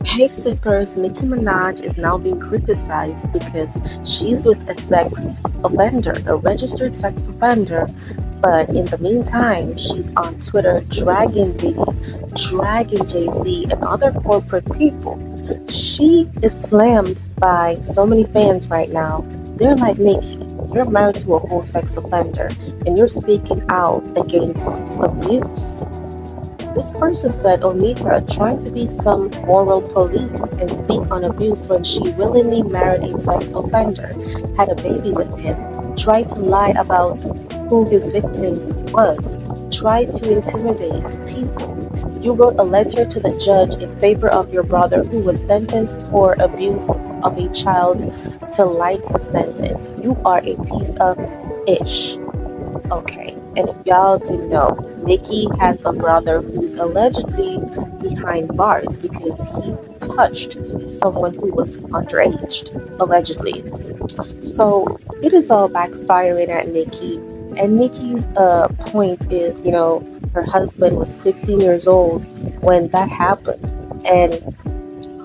Hey sippers, Nicki Minaj is now being criticized because she's with a sex offender, a registered sex offender. But in the meantime, she's on Twitter dragging Diddy, dragging Jay-Z, and other corporate people. She is slammed by so many fans right now. They're like, Nicki, you're married to a whole sex offender, and you're speaking out against abuse. This person said Onika tried to be some moral police and speak on abuse when she willingly married a sex offender, had a baby with him, tried to lie about who his victims was, tried to intimidate people. You wrote a letter to the judge in favor of your brother who was sentenced for abuse of a child to light a sentence. You are a piece of ish. Okay, and if y'all didn't know, Nicki has a brother who's allegedly behind bars because he touched someone who was underage, allegedly. So it is all backfiring at Nicki, and Nicki's point is, her husband was 15 years old when that happened, and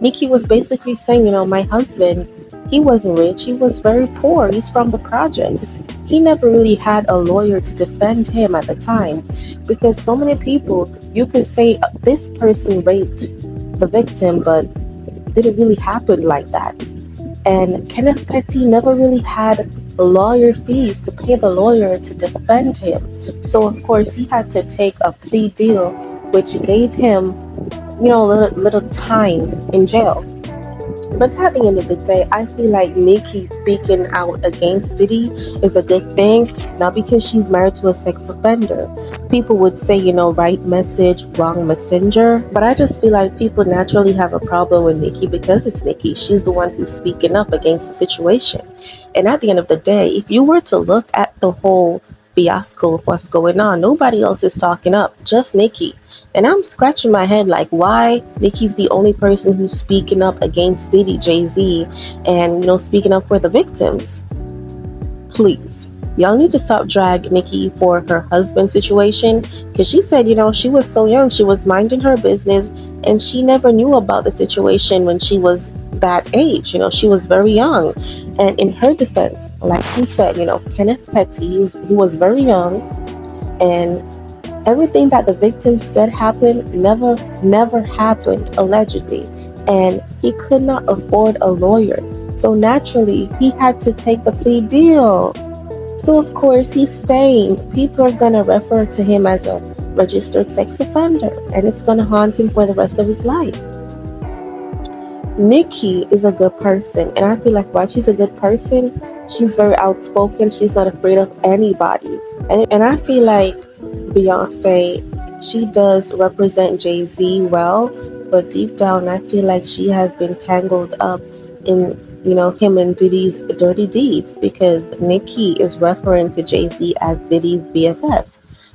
Nicki was basically saying, my husband, he wasn't rich. He was very poor. He's from the projects. He never really had a lawyer to defend him at the time because so many people, you could say this person raped the victim, but did it really happen like that? And Kenneth Petty never really had lawyer fees to pay the lawyer to defend him. So, of course, he had to take a plea deal, which gave him, a little time in jail. But at the end of the day, I feel like Nicki speaking out against Diddy is a good thing, not because she's married to a sex offender. People would say, right message, wrong messenger. But I just feel like people naturally have a problem with Nicki because it's Nicki. She's the one who's speaking up against the situation. And at the end of the day, if you were to look at the whole fiasco of what's going on, nobody else is talking up, just Nicki. And I'm scratching my head like, why Nicki's the only person who's speaking up against Diddy, Jay-Z, and, speaking up for the victims. Please, y'all need to stop drag Nicki for her husband situation because she said, she was so young, she was minding her business, and she never knew about the situation when she was that age. She was very young. And in her defense, like she said, Kenneth Petty, he was very young, and everything that the victim said happened never happened, allegedly. And he could not afford a lawyer. So naturally, he had to take the plea deal. So of course, he's staying. People are going to refer to him as a registered sex offender, and it's going to haunt him for the rest of his life. Nicki is a good person, and I feel like why she's a good person, she's very outspoken. She's not afraid of anybody. And I feel like Beyoncé, she does represent Jay-Z well, but deep down I feel like she has been tangled up in, him and Diddy's dirty deeds because Nicki is referring to Jay-Z as Diddy's BFF.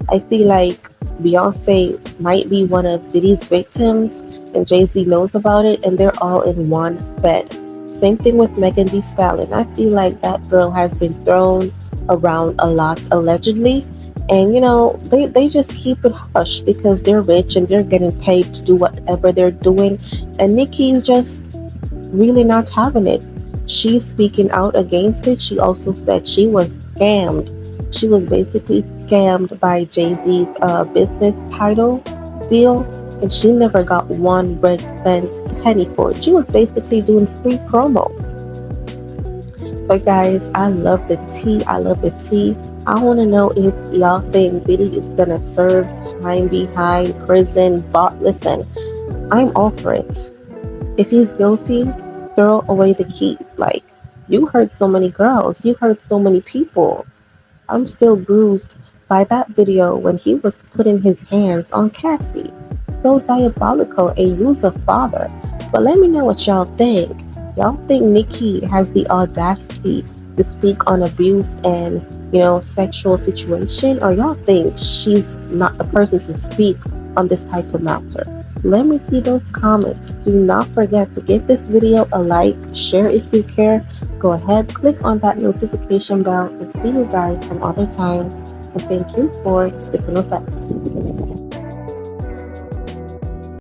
I feel like Beyoncé might be one of Diddy's victims and Jay-Z knows about it and they're all in one bed. Same thing with Megan Thee Stallion. I feel like that girl has been thrown around a lot allegedly. And, they just keep it hush because they're rich and they're getting paid to do whatever they're doing. And Nicki is just really not having it. She's speaking out against it. She also said she was scammed. She was basically scammed by Jay-Z's business title deal. And she never got one red cent penny for it. She was basically doing free promo. But guys, I love the tea. I love the tea. I want to know if y'all think Diddy is going to serve time behind prison. But listen, I'm all for it. If he's guilty, throw away the keys. Like, you hurt so many girls. You hurt so many people. I'm still bruised by that video when he was putting his hands on Cassie. So diabolical, a user father. But let me know what y'all think. Y'all think Nicki has the audacity to speak on abuse and, sexual situation? Or y'all think she's not the person to speak on this type of matter? Let me see those comments. Do not forget to give this video a like, share if you care. Go ahead, click on that notification bell, and see you guys some other time. And thank you for sticking with us.